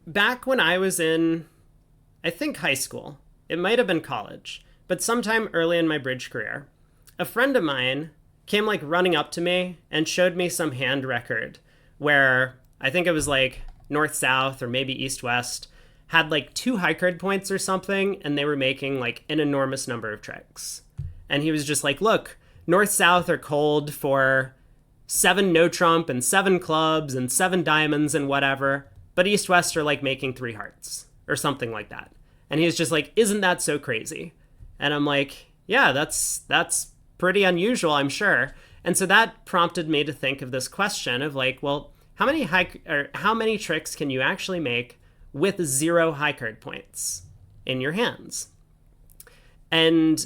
back when I was in, I think, high school, it might have been college, but sometime early in my bridge career, a friend of mine came like running up to me and showed me some hand record where I think it was like north south or maybe east west had like 2 high card points or something, and they were making like an enormous number of tricks. And he was just like, look, north south are cold for 7 no trump and 7 clubs and 7 diamonds and whatever, but east west are like making 3 hearts or something like that. And he was just like, isn't that so crazy? And I'm like, yeah, that's pretty unusual, I'm sure. And so that prompted me to think of this question of like, well, how many tricks can you actually make with 0 high card points in your hands? And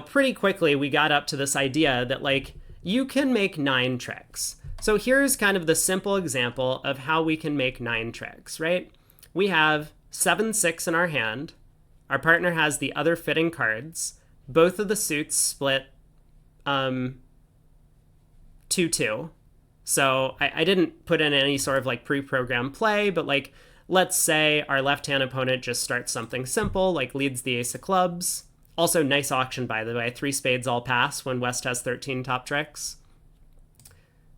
pretty quickly we got up to this idea that like you can make 9 tricks. So here's kind of the simple example of how we can make 9 tricks, right? We have 7-6 in our hand. Our partner has the other fitting cards. Both of the suits split 2-2. So I didn't put in any sort of like pre-programmed play, but like, let's say our left-hand opponent just starts something simple, like leads the ace of clubs. Also, nice auction, by the way. 3 spades all pass when West has 13 top tricks.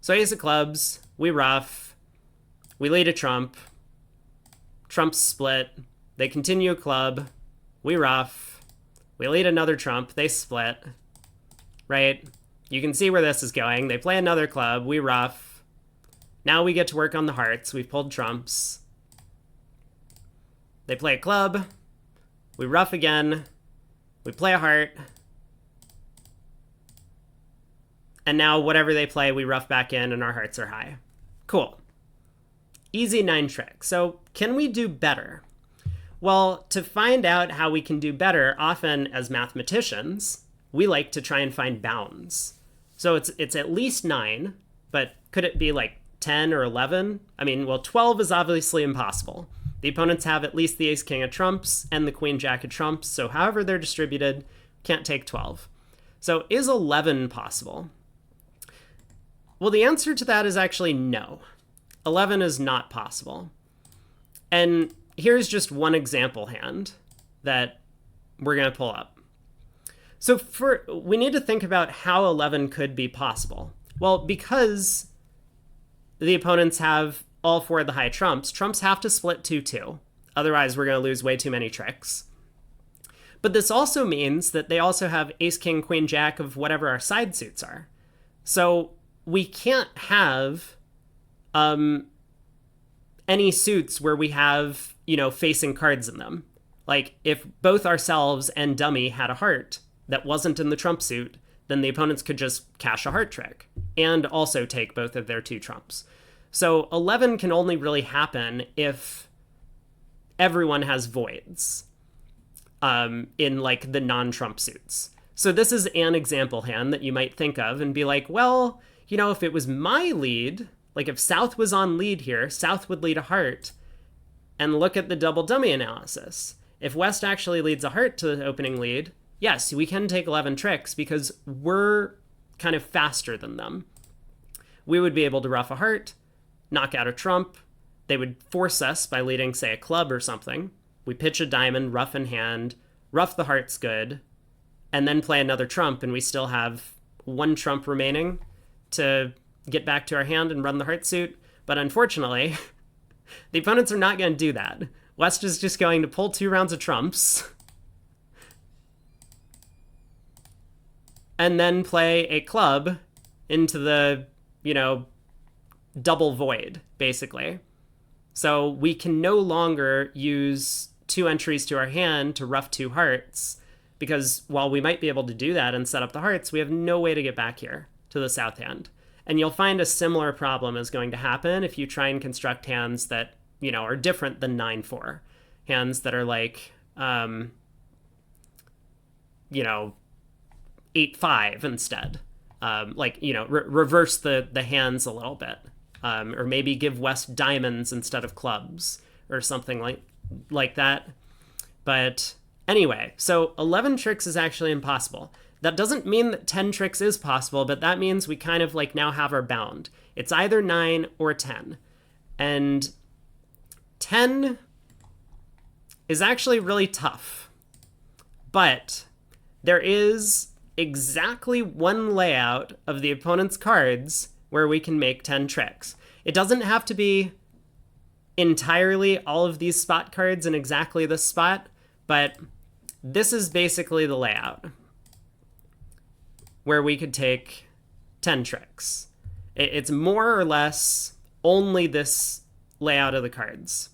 So ace of clubs, we ruff, we lead a trump, trumps split, they continue a club, we ruff, we lead another trump, they split, right? You can see where this is going. They play another club, we ruff. Now we get to work on the hearts. We've pulled trumps. They play a club, we ruff again, we play a heart, and now whatever they play, we ruff back in and our hearts are high. Cool. Easy 9 tricks. So can we do better? Well, to find out how we can do better, often as mathematicians, we like to try and find bounds. So it's at least 9, but could it be like 10 or 11? I mean, well, 12 is obviously impossible. The opponents have at least the ace king of trumps and the queen jack of trumps, so however they're distributed, can't take 12. So is 11 possible? Well, the answer to that is actually no. 11 is not possible. And here's just one example hand that we're going to pull up. So we need to think about how 11 could be possible. Well, because the opponents have all 4 of the high trumps, trumps have to split 2-2. Otherwise, we're going to lose way too many tricks. But this also means that they also have ace, king, queen, jack of whatever our side suits are. So we can't have any suits where we have, facing cards in them. Like if both ourselves and dummy had a heart that wasn't in the trump suit, then the opponents could just cash a heart trick and also take both of their 2 trumps. So 11 can only really happen if everyone has voids in like the non-trump suits. So this is an example hand that you might think of and be like, well, if it was my lead, like if South was on lead here, South would lead a heart. And look at the double dummy analysis. If West actually leads a heart to the opening lead, yes, we can take 11 tricks because we're kind of faster than them. We would be able to ruff a heart, knock out a trump. They would force us by leading, say, a club or something. We pitch a diamond, ruff in hand, ruff the heart's good, and then play another trump, and we still have 1 trump remaining to get back to our hand and run the heart suit. But unfortunately, the opponents are not going to do that. West is just going to pull 2 rounds of trumps and then play a club into the, double void, basically. So we can no longer use 2 entries to our hand to ruff 2 hearts, because while we might be able to do that and set up the hearts, we have no way to get back here to the south hand. And you'll find a similar problem is going to happen if you try and construct hands that, are different than 9-4. Hands that are like, 8-5 instead. Reverse the hands a little bit. Or maybe give West diamonds instead of clubs or something like that. But anyway, so 11 tricks is actually impossible. That doesn't mean that 10 tricks is possible, but that means we kind of like now have our bound. It's either 9 or 10. And 10 is actually really tough, but there is exactly one layout of the opponent's cards where we can make 10 tricks. It doesn't have to be entirely all of these spot cards in exactly this spot, but this is basically the layout where we could take 10 tricks. It's more or less only this layout of the cards.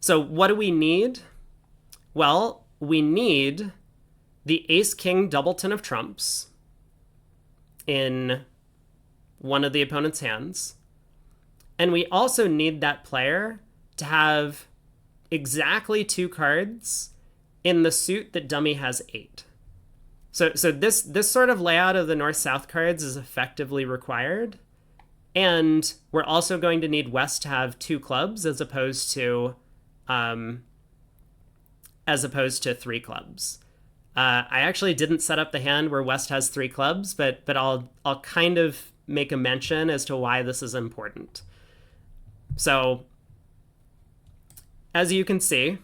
So what do we need? Well, we need the ace-king doubleton of trumps in one of the opponent's hands. And we also need that player to have exactly 2 cards in the suit that dummy has 8. So this sort of layout of the north-south cards is effectively required. And we're also going to need West to have 2 clubs as opposed to 3 clubs. I actually didn't set up the hand where West has 3 clubs, but I'll kind of make a mention as to why this is important. So, as you can see,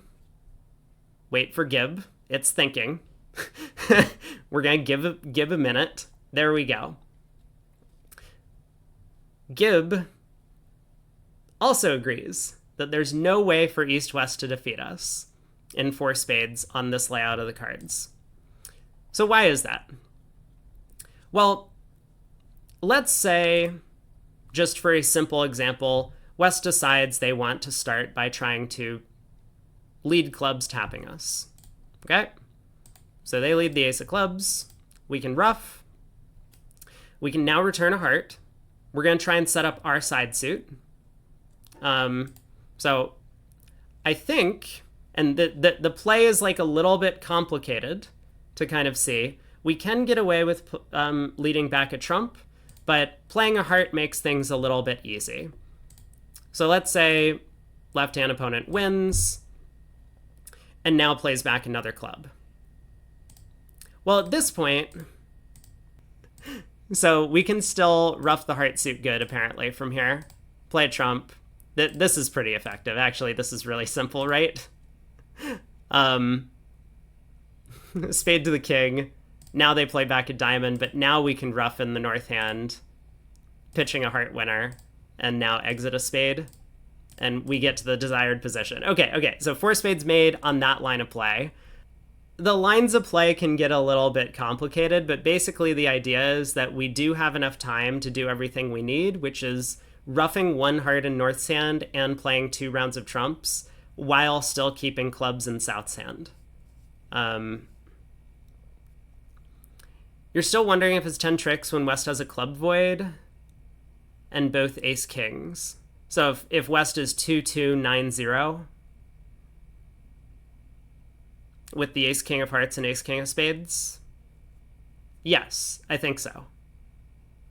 wait for Gib. It's thinking. We're going to give a minute. There we go. Gib also agrees that there's no way for East-West to defeat us in 4 spades on this layout of the cards. So why is that? Well, let's say, just for a simple example, West decides they want to start by trying to lead clubs tapping us. Okay? So they lead the ace of clubs. We can ruff. We can now return a heart. We're going to try and set up our side suit. So I think, and the play is like a little bit complicated to kind of see. We can get away with leading back a trump, but playing a heart makes things a little bit easy. So let's say left-hand opponent wins and now plays back another club. Well, at this point, so we can still rough the heart suit good, apparently, from here. Play a trump. This is pretty effective. Actually, this is really simple, right? Spade to the king. Now they play back a diamond, but now we can rough in the north hand, pitching a heart winner, and now exit a spade, and we get to the desired position. Okay, so 4 spades made on that line of play. The lines of play can get a little bit complicated, but basically the idea is that we do have enough time to do everything we need, which is roughing 1 heart in North's hand and playing 2 rounds of trumps while still keeping clubs in South's hand. You're still wondering if it's 10 tricks when West has a club void and both ace kings. So if West is 2-2-9-0 with the ace king of hearts and ace king of spades, yes, I think so.